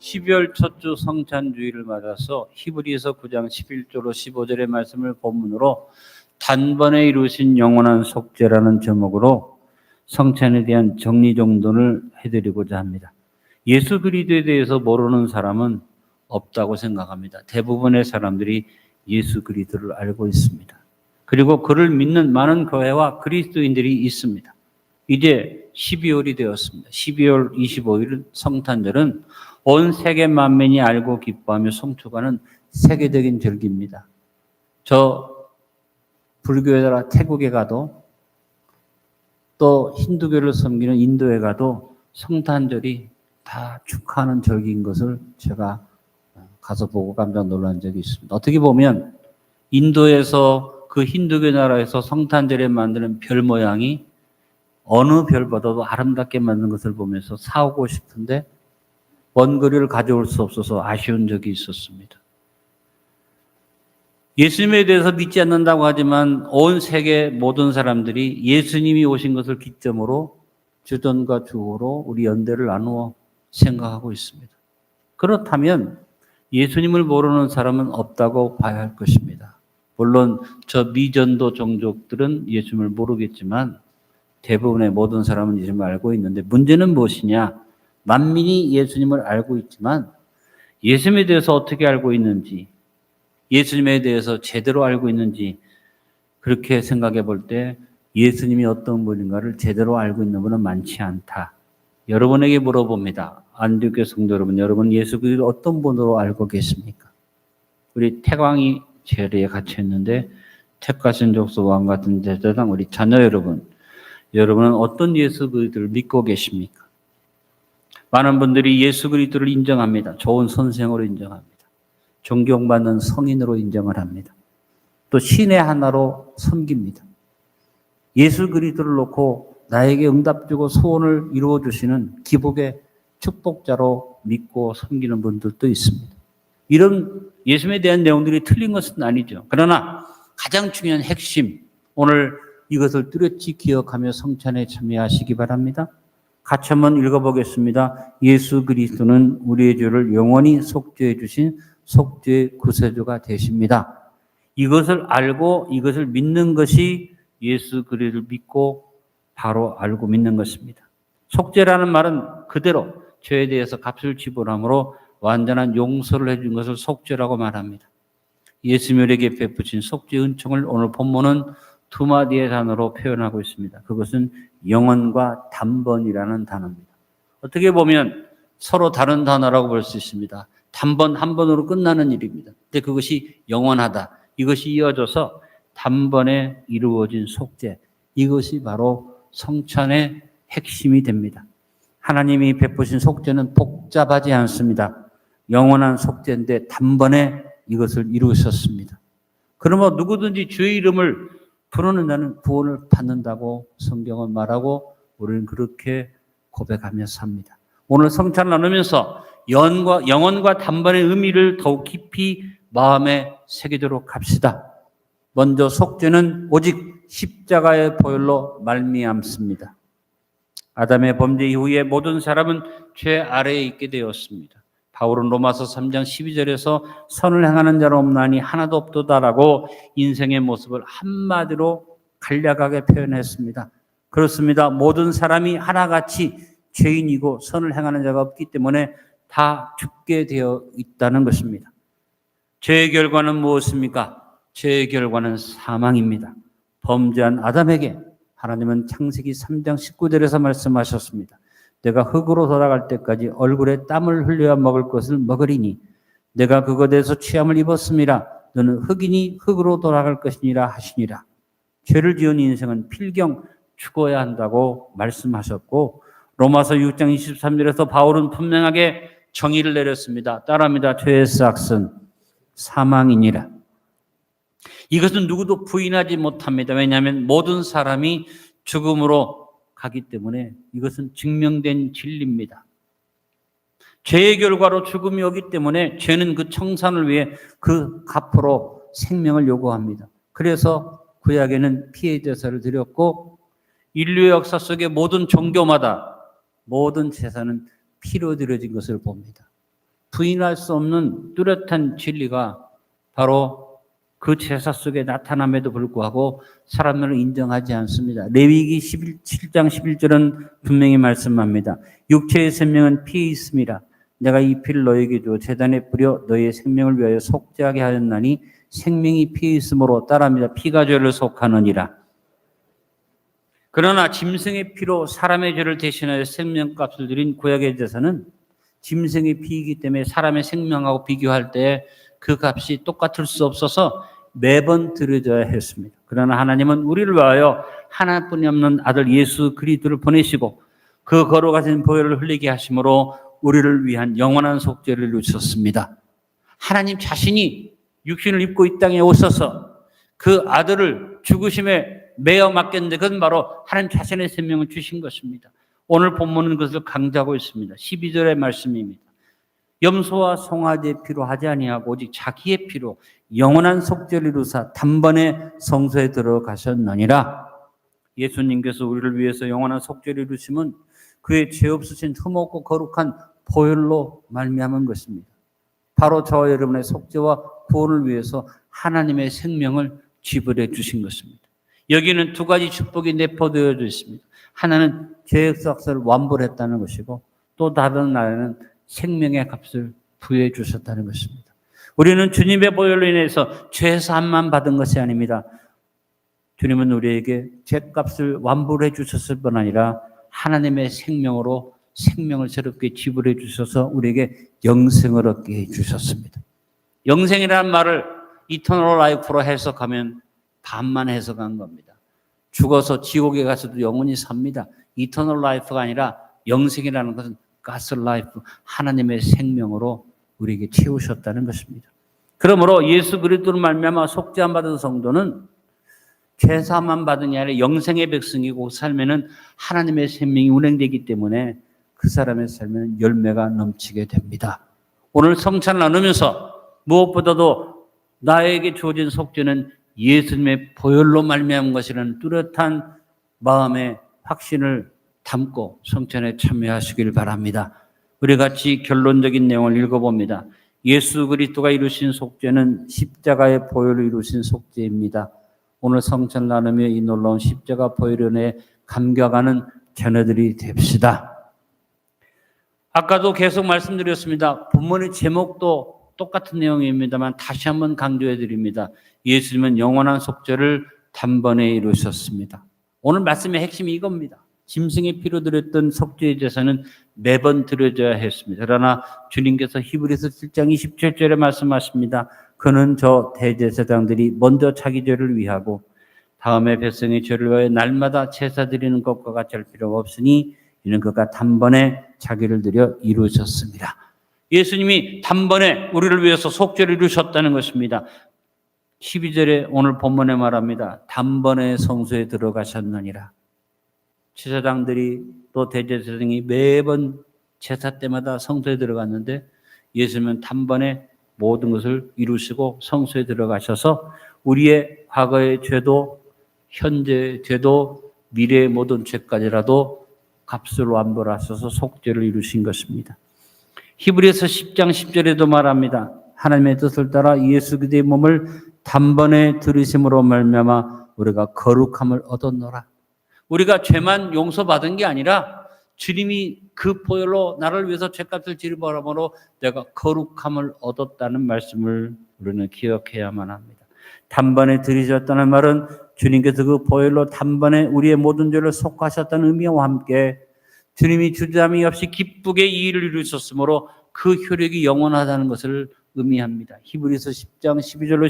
12월 첫 주 성찬주의를 맞아서 히브리서 9장 11절로 15절의 말씀을 본문으로 단번에 이루신 영원한 속죄라는 제목으로 성찬에 대한 정리정돈을 해드리고자 합니다. 예수 그리스도에 대해서 모르는 사람은 없다고 생각합니다. 대부분의 사람들이 예수 그리스도를 알고 있습니다. 그리고 그를 믿는 많은 교회와 그리스도인들이 있습니다. 이제 12월이 되었습니다. 12월 25일 성탄절은 온 세계 만민이 알고 기뻐하며 송축하는 세계적인 절기입니다. 저 불교에다가 태국에 가도 또 힌두교를 섬기는 인도에 가도 성탄절이 다 축하하는 절기인 것을 제가 가서 보고 깜짝 놀란 적이 있습니다. 어떻게 보면 인도에서 그 힌두교 나라에서 성탄절에 만드는 별 모양이 어느 별보다도 아름답게 만든 것을 보면서 사오고 싶은데 먼 거리를 가져올 수 없어서 아쉬운 적이 있었습니다. 예수님에 대해서 믿지 않는다고 하지만 온 세계 모든 사람들이 예수님이 오신 것을 기점으로 주전과 주호로 우리 연대를 나누어 생각하고 있습니다. 그렇다면 예수님을 모르는 사람은 없다고 봐야 할 것입니다. 물론 저 미전도 종족들은 예수님을 모르겠지만 대부분의 모든 사람은 예수님을 알고 있는데 문제는 무엇이냐? 만민이 예수님을 알고 있지만 예수님에 대해서 어떻게 알고 있는지, 예수님에 대해서 제대로 알고 있는지 그렇게 생각해 볼 때 예수님이 어떤 분인가를 제대로 알고 있는 분은 많지 않다. 여러분에게 물어봅니다. 안디옥교회 성도 여러분, 여러분 예수 그리스도를 어떤 분으로 알고 계십니까? 우리 태광이 제리에 갇혀있는데 택가신족소 왕 같은 제사장 우리 자녀 여러분, 여러분은 어떤 예수 그리스도를 믿고 계십니까? 많은 분들이 예수 그리스도를 인정합니다. 좋은 선생으로 인정합니다. 존경받는 성인으로 인정을 합니다. 또 신의 하나로 섬깁니다. 예수 그리스도를 놓고 나에게 응답 주고 소원을 이루어 주시는 기복의 축복자로 믿고 섬기는 분들도 있습니다. 이런 예수님에 대한 내용들이 틀린 것은 아니죠. 그러나 가장 중요한 핵심, 오늘 이것을 뚜렷이 기억하며 성찬에 참여하시기 바랍니다. 같이 한번 읽어보겠습니다. 예수 그리스도는 우리의 죄를 영원히 속죄해 주신 속죄의 구세주가 되십니다. 이것을 알고 이것을 믿는 것이 예수 그리스도를 믿고 바로 알고 믿는 것입니다. 속죄라는 말은 그대로 죄에 대해서 값을 지불함으로 완전한 용서를 해준 것을 속죄라고 말합니다. 예수님에게 베푸신 속죄 은총을 오늘 본문은 두 마디의 단어로 표현하고 있습니다. 그것은 영원과 단번이라는 단어입니다. 어떻게 보면 서로 다른 단어라고 볼 수 있습니다. 단번 한 번으로 끝나는 일입니다. 근데 그것이 영원하다. 이것이 이어져서 단번에 이루어진 속죄. 이것이 바로 성찬의 핵심이 됩니다. 하나님이 베푸신 속죄는 복잡하지 않습니다. 영원한 속죄인데 단번에 이것을 이루셨습니다. 그러면 누구든지 주의 이름을 부르는 자는 구원을 받는다고 성경은 말하고 우리는 그렇게 고백하며 삽니다. 오늘 성찬을 나누면서 영원과 단번의 의미를 더욱 깊이 마음에 새기도록 합시다. 먼저 속죄는 오직 십자가의 보혈로 말미암습니다. 아담의 범죄 이후에 모든 사람은 죄 아래에 있게 되었습니다. 바울은 로마서 3장 12절에서 선을 행하는 자는 없나니 하나도 없도다라고 인생의 모습을 한마디로 간략하게 표현했습니다. 그렇습니다. 모든 사람이 하나같이 죄인이고 선을 행하는 자가 없기 때문에 다 죽게 되어 있다는 것입니다. 죄의 결과는 무엇입니까? 죄의 결과는 사망입니다. 범죄한 아담에게 하나님은 창세기 3장 19절에서 말씀하셨습니다. 내가 흙으로 돌아갈 때까지 얼굴에 땀을 흘려야 먹을 것을 먹으리니 내가 그것에서 취함을 입었음이라 너는 흙이니 흙으로 돌아갈 것이니라 하시니라. 죄를 지은 인생은 필경 죽어야 한다고 말씀하셨고 로마서 6장 23절에서 바울은 분명하게 정의를 내렸습니다. 따라합니다. 죄의 삭은 사망이니라. 이것은 누구도 부인하지 못합니다. 왜냐하면 모든 사람이 죽음으로 가기 때문에 이것은 증명된 진리입니다. 죄의 결과로 죽음이 오기 때문에 죄는 그 청산을 위해 그 값으로 생명을 요구합니다. 그래서 구약에는 피해 제사를 드렸고 인류의 역사 속의 모든 종교마다 모든 제사는 피로 드려진 것을 봅니다. 부인할 수 없는 뚜렷한 진리가 바로 그 제사 속에 나타남에도 불구하고 사람들은 인정하지 않습니다. 레위기 7장 11절은 분명히 말씀합니다. 육체의 생명은 피에 있음이라. 내가 이 피를 너에게 주어 제단에 뿌려 너의 생명을 위하여 속죄하게 하였나니 생명이 피에 있으므로 따라합니다. 피가 죄를 속하느니라. 그러나 짐승의 피로 사람의 죄를 대신하여 생명값을 드린 구약의 제사는 짐승의 피이기 때문에 사람의 생명하고 비교할 때 그 값이 똑같을 수 없어서 매번 드려져야 했습니다. 그러나 하나님은 우리를 위하여 하나뿐이 없는 아들 예수 그리스도를 보내시고 그 거룩하신 보혈을 흘리게 하심으로 우리를 위한 영원한 속죄를 이루셨습니다. 하나님 자신이 육신을 입고 이 땅에 오셔서 그 아들을 죽으심에 매어 맡겼는데 그건 바로 하나님 자신의 생명을 주신 것입니다. 오늘 본문은 그것을 강조하고 있습니다. 12절의 말씀입니다. 염소와 송아지의 피로 하지 아니하고 오직 자기의 피로 영원한 속죄를 이루사 단번에 성소에 들어가셨느니라. 예수님께서 우리를 위해서 영원한 속죄를 이루심은 그의 죄 없으신 흠없고 거룩한 보혈로 말미암은 것입니다. 바로 저와 여러분의 속죄와 구원을 위해서 하나님의 생명을 지불해 주신 것입니다. 여기는 두 가지 축복이 내포되어 있습니다. 하나는 죄의 삭을 완불했다는 것이고 또 다른 하나는 생명의 값을 부여해 주셨다는 것입니다. 우리는 주님의 보혈로 인해서 죄 사함만 받은 것이 아닙니다. 주님은 우리에게 죄값을 완불해 주셨을 뿐 아니라 하나님의 생명으로 생명을 새롭게 지불해 주셔서 우리에게 영생을 얻게 해 주셨습니다. 영생이라는 말을 이터널 라이프로 해석하면 반만 해석한 겁니다. 죽어서 지옥에 가서도 영원히 삽니다. 이터널 라이프가 아니라 영생이라는 것은 가스 라이프, 하나님의 생명으로 우리에게 채우셨다는 것입니다. 그러므로 예수 그리스도로 말미암아 속죄함 받은 성도는 죄사함만 받은 게 아니라 영생의 백성이고 삶에는 하나님의 생명이 운행되기 때문에 그 사람의 삶에는 열매가 넘치게 됩니다. 오늘 성찬을 나누면서 무엇보다도 나에게 주어진 속죄는 예수님의 보혈로 말미암은 것이라는 뚜렷한 마음의 확신을 담고 성찬에 참여하시길 바랍니다. 우리 같이 결론적인 내용을 읽어봅니다. 예수 그리스도가 이루신 속죄는 십자가의 보혈로 이루신 속죄입니다. 오늘 성찬을 나누며 이 놀라운 십자가 보혈 은혜에 감격하는 자녀들이 됩시다. 아까도 계속 말씀드렸습니다. 본문의 제목도 똑같은 내용입니다만 다시 한번 강조해 드립니다. 예수님은 영원한 속죄를 단번에 이루셨습니다. 오늘 말씀의 핵심이 이겁니다. 짐승의 피로 드렸던 속죄의 제사는 매번 드려져야 했습니다. 그러나 주님께서 히브리서 7장 27절에 말씀하십니다. 그는 저 대제사장들이 먼저 자기 죄를 위하고 다음에 백성의 죄를 위하여 날마다 제사 드리는 것과 같이 할 필요가 없으니 이는 그가 단번에 자기를 드려 이루셨습니다. 예수님이 단번에 우리를 위해서 속죄를 이루셨다는 것입니다. 12절에 오늘 본문에 말합니다. 단번에 성소에 들어가셨느니라. 제사장들이 또 대제사장이 매번 제사 때마다 성소에 들어갔는데 예수님은 단번에 모든 것을 이루시고 성소에 들어가셔서 우리의 과거의 죄도 현재의 죄도 미래의 모든 죄까지라도 값을 완불하셔서 속죄를 이루신 것입니다. 히브리서 10장 10절에도 말합니다. 하나님의 뜻을 따라 예수 그리스도의 몸을 단번에 들으심으로 말미암아 우리가 거룩함을 얻었노라. 우리가 죄만 용서받은 게 아니라 주님이 그 보혈로 나를 위해서 죄값을 지불함으로 내가 거룩함을 얻었다는 말씀을 우리는 기억해야만 합니다. 단번에 들으셨다는 말은 주님께서 그 보혈로 단번에 우리의 모든 죄를 속하셨다는 의미와 함께 주님이 주저함이 없이 기쁘게 이 일을 이루셨으므로 그 효력이 영원하다는 것을 의미합니다. 히브리서 10장 12절로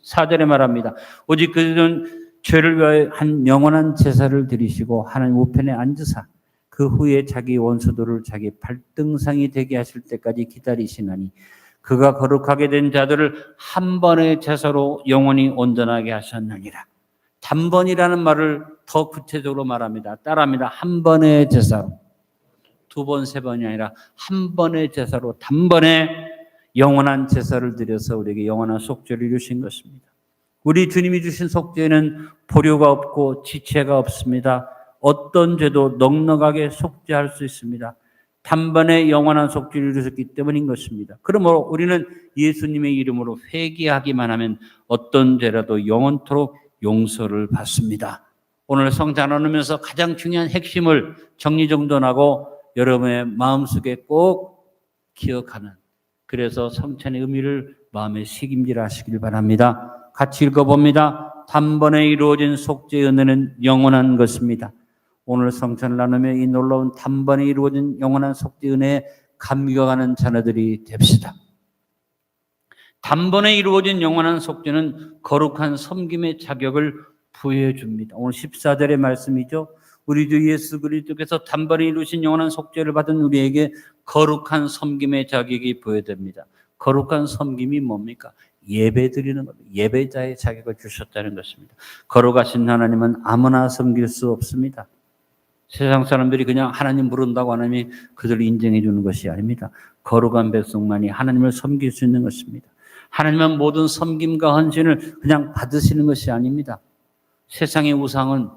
14절에 말합니다. 오직 그들은 죄를 위하여 한 영원한 제사를 드리시고 하나님 우편에 앉으사 그 후에 자기 원수들을 자기 발등상이 되게 하실 때까지 기다리시나니 그가 거룩하게 된 자들을 한 번의 제사로 영원히 온전하게 하셨느니라. 단번이라는 말을 더 구체적으로 말합니다. 따라합니다. 한 번의 제사로. 두 번, 세 번이 아니라 한 번의 제사로 단번에 영원한 제사를 드려서 우리에게 영원한 속죄를 이루신 것입니다. 우리 주님이 주신 속죄는 보류가 없고 지체가 없습니다. 어떤 죄도 넉넉하게 속죄할 수 있습니다. 단번에 영원한 속죄를 이루셨기 때문인 것입니다. 그러므로 우리는 예수님의 이름으로 회개하기만 하면 어떤 죄라도 영원토록 용서를 받습니다. 오늘 성찬 나누면서 가장 중요한 핵심을 정리정돈하고 여러분의 마음속에 꼭 기억하는, 그래서 성찬의 의미를 마음에 새김질 하시길 바랍니다. 같이 읽어봅니다. 단번에 이루어진 속죄의 은혜는 영원한 것입니다. 오늘 성찬을 나누며 이 놀라운 단번에 이루어진 영원한 속죄의 은혜에 감격하는 자녀들이 됩시다. 단번에 이루어진 영원한 속죄는 거룩한 섬김의 자격을 부여해 줍니다. 오늘 14절의 말씀이죠. 우리 주 예수 그리스도께서 단번에 이루신 영원한 속죄를 받은 우리에게 거룩한 섬김의 자격이 부여됩니다. 거룩한 섬김이 뭡니까? 예배 드리는 겁니다. 예배자의 자격을 주셨다는 것입니다. 거룩하신 하나님은 아무나 섬길 수 없습니다. 세상 사람들이 그냥 하나님 부른다고 하나님이 그들을 인정해 주는 것이 아닙니다. 거룩한 백성만이 하나님을 섬길 수 있는 것입니다. 하나님은 모든 섬김과 헌신을 그냥 받으시는 것이 아닙니다. 세상의 우상은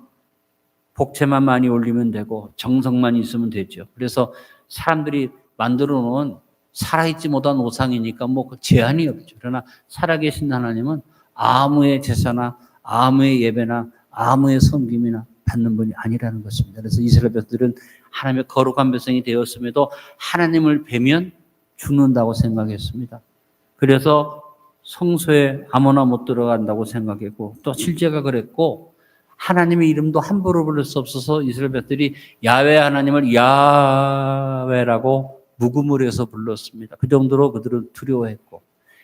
복채만 많이 올리면 되고 정성만 있으면 되죠. 그래서 사람들이 만들어 놓은 살아있지 못한 우상이니까 뭐 제한이 없죠. 그러나 살아계신 하나님은 아무의 제사나 아무의 예배나 아무의 섬김이나 받는 분이 아니라는 것입니다. 그래서 이스라엘 백성들은 하나님의 거룩한 백성이 되었음에도 하나님을 뵈면 죽는다고 생각했습니다. 그래서 성소에 아무나 못 들어간다고 생각했고 또 실제가 그랬고 하나님의 이름도 함부로 부를 수 없어서 이스라엘 백성들이 야훼 하나님을 야훼라고 묵음을 해서 불렀습니다. 그 정도로 그들은 두려워했고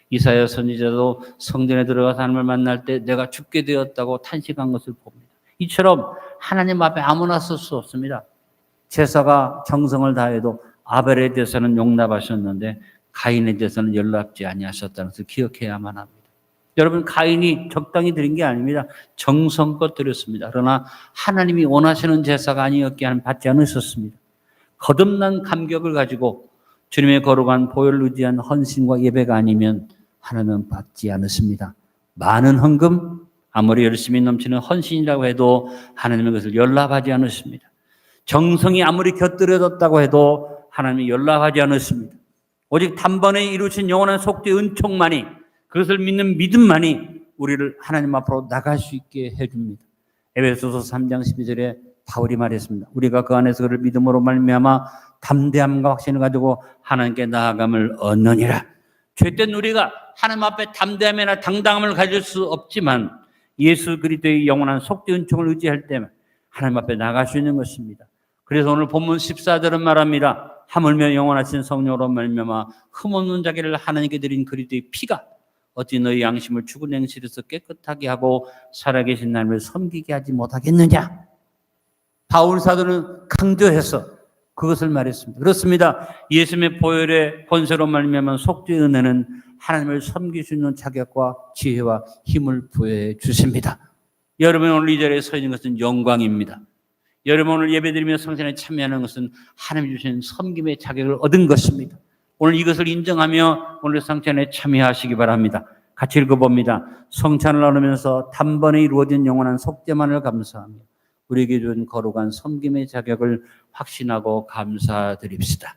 이사야 선지자도 성전에 들어가서 하나님을 만날 때 내가 죽게 되었다고 탄식한 것을 봅니다. 이처럼 하나님 앞에 아무나 쓸 수 없습니다. 제사가 정성을 다해도 아벨에 대해서는 용납하셨는데 가인에 대해서는 연락지 아니하셨다는 것을 기억해야만 합니다. 여러분, 가인이 적당히 드린 게 아닙니다. 정성껏 드렸습니다. 그러나 하나님이 원하시는 제사가 아니었기에 하나님 받지 않으셨습니다. 거듭난 감격을 가지고 주님의 거룩한 보혈을 의지한 헌신과 예배가 아니면 하나님은 받지 않으십니다. 많은 헌금, 아무리 열심히 넘치는 헌신이라고 해도 하나님은 그것을 연락하지 않으십니다. 정성이 아무리 곁들여졌다고 해도 하나님이 연락하지 않으십니다. 오직 단번에 이루신 영원한 속죄 은총만이, 그것을 믿는 믿음만이 우리를 하나님 앞으로 나갈 수 있게 해줍니다. 에베소서 3장 12절에 바울이 말했습니다. 우리가 그 안에서 그를 믿음으로 말미암아 담대함과 확신을 가지고 하나님께 나아감을 얻느니라. 죄된 우리가 하나님 앞에 담대함이나 당당함을 가질 수 없지만 예수 그리스도의 영원한 속죄 은총을 의지할 때만 하나님 앞에 나갈 수 있는 것입니다. 그래서 오늘 본문 14절은 말합니다. 하물며 영원하신 성령으로 말미암아 흠없는 자기를 하나님께 드린 그리스도의 피가 어찌 너희 양심을 죽은 행실에서 깨끗하게 하고 살아계신 하나님을 섬기게 하지 못하겠느냐. 바울 사도는 강조해서 그것을 말했습니다. 그렇습니다. 예수님의 보혈의 권세로 말미암아 속죄의 은혜는 하나님을 섬길 수 있는 자격과 지혜와 힘을 부여해 주십니다. 여러분 오늘 이 자리에 서 있는 것은 영광입니다. 여러분 오늘 예배드리며 성찬에 참여하는 것은 하나님 주신 섬김의 자격을 얻은 것입니다. 오늘 이것을 인정하며 오늘 성찬에 참여하시기 바랍니다. 같이 읽어봅니다. 성찬을 나누면서 단번에 이루어진 영원한 속죄만을 감사하며 우리에게 준 거룩한 섬김의 자격을 확신하고 감사드립시다.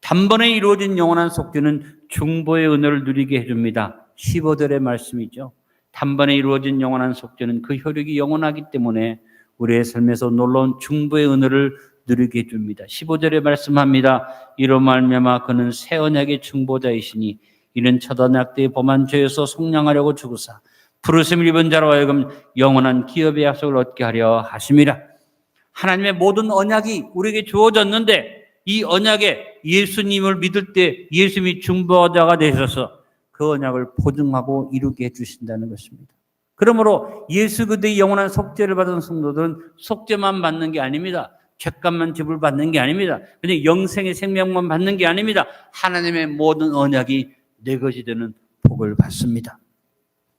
단번에 이루어진 영원한 속죄는 중보의 은혜를 누리게 해줍니다. 15절의 말씀이죠. 단번에 이루어진 영원한 속죄는 그 효력이 영원하기 때문에 우리의 삶에서 놀라운 중보의 은혜를 누리게 해줍니다. 15절에 말씀합니다. 이로 말미암아 그는 새 언약의 중보자이시니 이는 첫 언약 때의 범한 죄에서 속량하려고 주구사 부르심을 입은 자로 하여금 영원한 기업의 약속을 얻게 하려 하심이라. 하나님의 모든 언약이 우리에게 주어졌는데 이 언약에 예수님을 믿을 때 예수님이 중보자가 되셔서 그 언약을 보증하고 이루게 해주신다는 것입니다. 그러므로 예수 그리스도의 영원한 속죄를 받은 성도들은 속죄만 받는 게 아닙니다. 죄값만 지불받는 게 아닙니다. 그냥 영생의 생명만 받는 게 아닙니다. 하나님의 모든 언약이 내 것이 되는 복을 받습니다.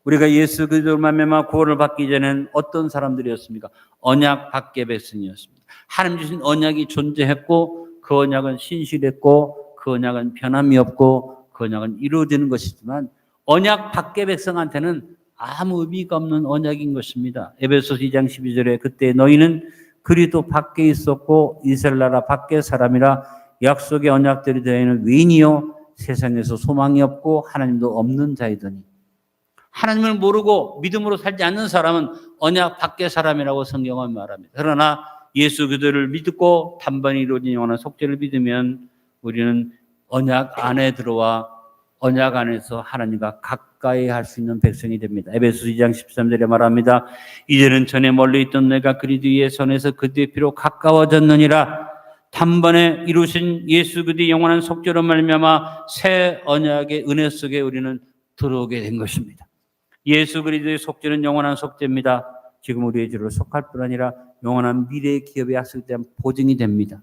우리가 예수 그리스도로 말미암아 구원을 받기 전에는 어떤 사람들이었습니까? 언약 밖의 백성이었습니다. 하나님 주신 언약이 존재했고 그 언약은 신실했고 그 언약은 변함이 없고 그 언약은 이루어지는 것이지만 언약 밖의 백성한테는 아무 의미가 없는 언약인 것입니다. 에베소서 2장 12절에 그때 너희는 그리스도 밖에 있었고 이스라엘 나라 밖의 사람이라 약속의 언약들이 되는 외인이요 세상에서 소망이 없고 하나님도 없는 자이더니 하나님을 모르고 믿음으로 살지 않는 사람은 언약 밖의 사람이라고 성경은 말합니다. 그러나 예수 그들을 믿고 단번에 이루어진 영원한 속죄를 믿으면 우리는 언약 안에 들어와 언약 안에서 하나님과 가까이 할 수 있는 백성이 됩니다. 에베소 2장 13절에 말합니다. 이제는 전에 멀리 있던 내가 그리 뒤에 선에서 그들의 피로 가까워졌느니라. 단번에 이루신 예수 그리스도의 영원한 속죄로 말미암아 새 언약의 은혜 속에 우리는 들어오게 된 것입니다. 예수 그리스도의 속죄는 영원한 속죄입니다. 지금 우리의 죄로 속할 뿐 아니라 영원한 미래의 기업에 약속된 보증이 됩니다.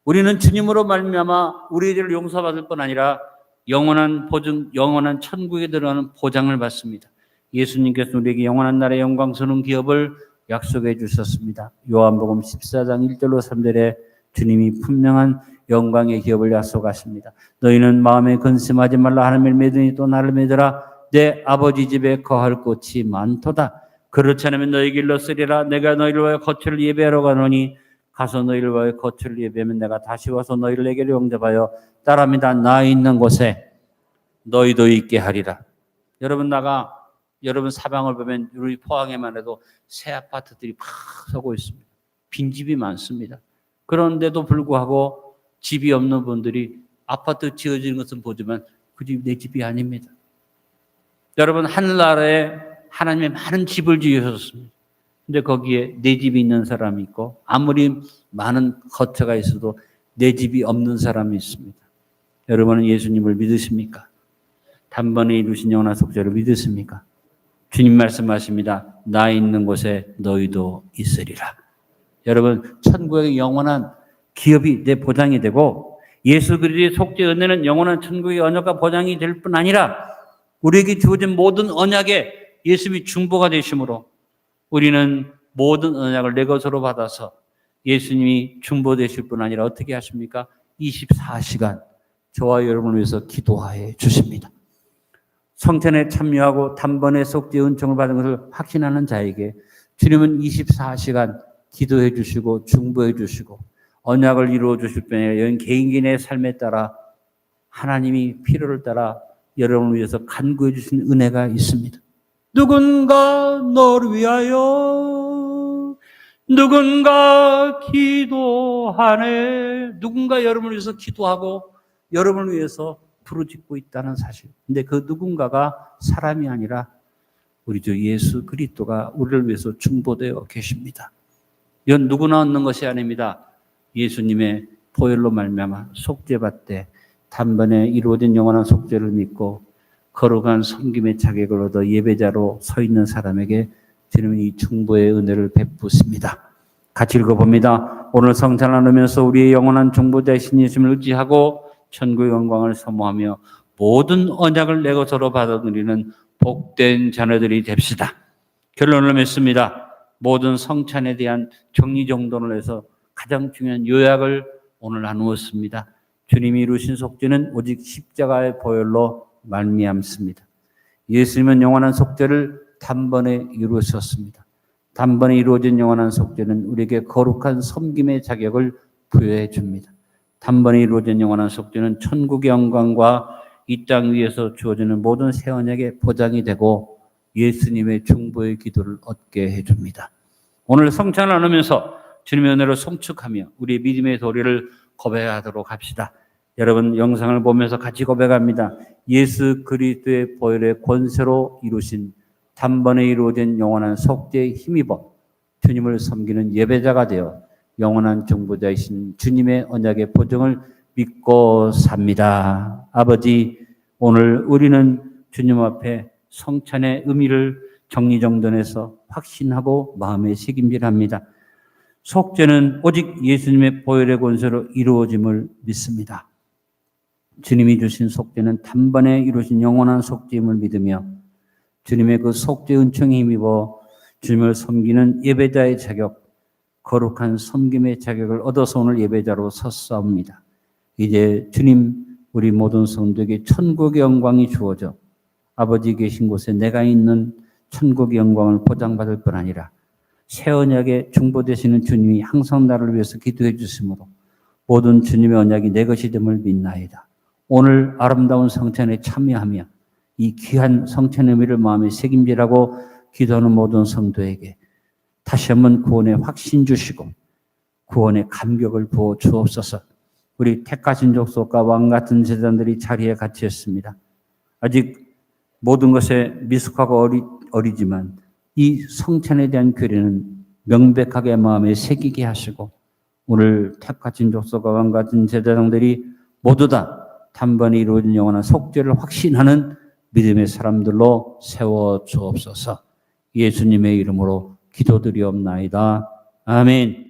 우리는 주님으로 말미암아 우리의 죄를 용서받을 뿐 아니라 영원한 보증, 영원한 천국에 들어가는 보장을 받습니다. 예수님께서 우리에게 영원한 나라의 영광스러운 기업을 약속해 주셨습니다. 요한복음 14장 1절로 3절에 주님이 분명한 영광의 기업을 약속하십니다. 너희는 마음에 근심하지 말라. 하나님을 믿으니 또 나를 믿으라. 내 아버지 집에 거할 곳이 많도다. 그렇지 않으면 너희에게 일렀으리라. 내가 너희를 위하여 거처를 예배하러 가노니 가서 너희를 위하여 거처를 예배하면 내가 다시 와서 너희를 내게로 영접하여 따라합니다. 나 있는 곳에 너희도 있게 하리라. 여러분 사방을 보면 우리 포항에만 해도 새 아파트들이 팍 서고 있습니다. 빈집이 많습니다. 그런데도 불구하고 집이 없는 분들이 아파트 지어지는 것은 보지만 그 집이 내 집이 아닙니다. 여러분 하늘나라에 하나님의 많은 집을 지으셨습니다. 근데 거기에 내 집이 있는 사람이 있고 아무리 많은 거처가 있어도 내 집이 없는 사람이 있습니다. 여러분은 예수님을 믿으십니까? 단번에 이루신 영원한 속죄를 믿으십니까? 주님 말씀하십니다. 나 있는 곳에 너희도 있으리라. 여러분 천국의 영원한 기업이 내 보장이 되고 예수 그리스도의 속죄 은혜는 영원한 천국의 언약과 보장이 될 뿐 아니라 우리에게 주어진 모든 언약에 예수님이 중보가 되심으로 우리는 모든 언약을 내 것으로 받아서 예수님이 중보되실 뿐 아니라 어떻게 하십니까? 24시간 저와 여러분을 위해서 기도하여 주십니다. 성찬에 참여하고 단번에 속죄 은총을 받은 것을 확신하는 자에게 주님은 24시간 기도해 주시고 중보해 주시고 언약을 이루어 주실 뿐 아니라 개인의 삶에 따라 하나님이 필요를 따라 여러분을 위해서 간구해 주신 은혜가 있습니다. 누군가 너를 위하여 누군가 기도하네. 누군가 여러분을 위해서 기도하고 여러분을 위해서 부르짖고 있다는 사실. 근데 그 누군가가 사람이 아니라 우리 주 예수 그리스도가 우리를 위해서 중보되어 계십니다. 이건 누구나 얻는 것이 아닙니다. 예수님의 보혈로 말미암아 속죄받되 단번에 이루어진 영원한 속죄를 믿고 거룩한 섬김의 자격을 얻어 예배자로 서 있는 사람에게 주님은 이 중보의 은혜를 베푸십니다. 같이 읽어봅니다. 오늘 성찬을 나누면서 우리의 영원한 중보자이신 예수님을 의지하고 천국의 영광을 사모하며 모든 언약을 내 것으로 받아들이는 복된 자녀들이 됩시다. 결론을 맺습니다. 모든 성찬에 대한 정리정돈을 해서 가장 중요한 요약을 오늘 나누었습니다. 주님이 이루신 속죄는 오직 십자가의 보혈로 말미암습니다. 예수님은 영원한 속죄를 단번에 이루셨습니다. 단번에 이루어진 영원한 속죄는 우리에게 거룩한 섬김의 자격을 부여해 줍니다. 단번에 이루어진 영원한 속죄는 천국의 영광과 이 땅 위에서 주어지는 모든 새 언약의 보장이 되고 예수님의 중보의 기도를 얻게 해줍니다. 오늘 성찬을 나누면서 주님의 은혜로 송축하며 우리의 믿음의 도리를 고백하도록 합시다. 여러분 영상을 보면서 같이 고백합니다. 예수 그리스도의 보혈의 권세로 이루신 단번에 이루어진 영원한 속죄에 힘입어 주님을 섬기는 예배자가 되어 영원한 중보자이신 주님의 언약의 보증을 믿고 삽니다. 아버지, 오늘 우리는 주님 앞에 성찬의 의미를 정리정돈해서 확신하고 마음에 새김질합니다. 속죄는 오직 예수님의 보혈의 권세로 이루어짐을 믿습니다. 주님이 주신 속죄는 단번에 이루어진 영원한 속죄임을 믿으며 주님의 그 속죄 은총에 힘입어 주님을 섬기는 예배자의 자격, 거룩한 섬김의 자격을 얻어서 오늘 예배자로 섰사옵니다. 이제 주님 우리 모든 성도에게 천국의 영광이 주어져 아버지 계신 곳에 내가 있는 천국의 영광을 보장받을 뿐 아니라 새 언약에 중보되시는 주님이 항상 나를 위해서 기도해 주심으로 모든 주님의 언약이 내 것이 됨을 믿나이다. 오늘 아름다운 성찬에 참여하며 이 귀한 성찬의 의미를 마음에 새김질하고 기도하는 모든 성도에게 다시 한번 구원의 확신 주시고 구원의 감격을 부어 주옵소서. 우리 택하신 족속과 왕 같은 제자들이 자리에 같이 했습니다. 아직 모든 것에 미숙하고 어리지만 이 성찬에 대한 교리는 명백하게 마음에 새기게 하시고 오늘 택하신 족속과 왕 같은 제자들이 모두 다 단번에 이루어진 영원한 속죄를 확신하는 믿음의 사람들로 세워 주옵소서. 예수님의 이름으로 기도드리옵나이다. 아멘.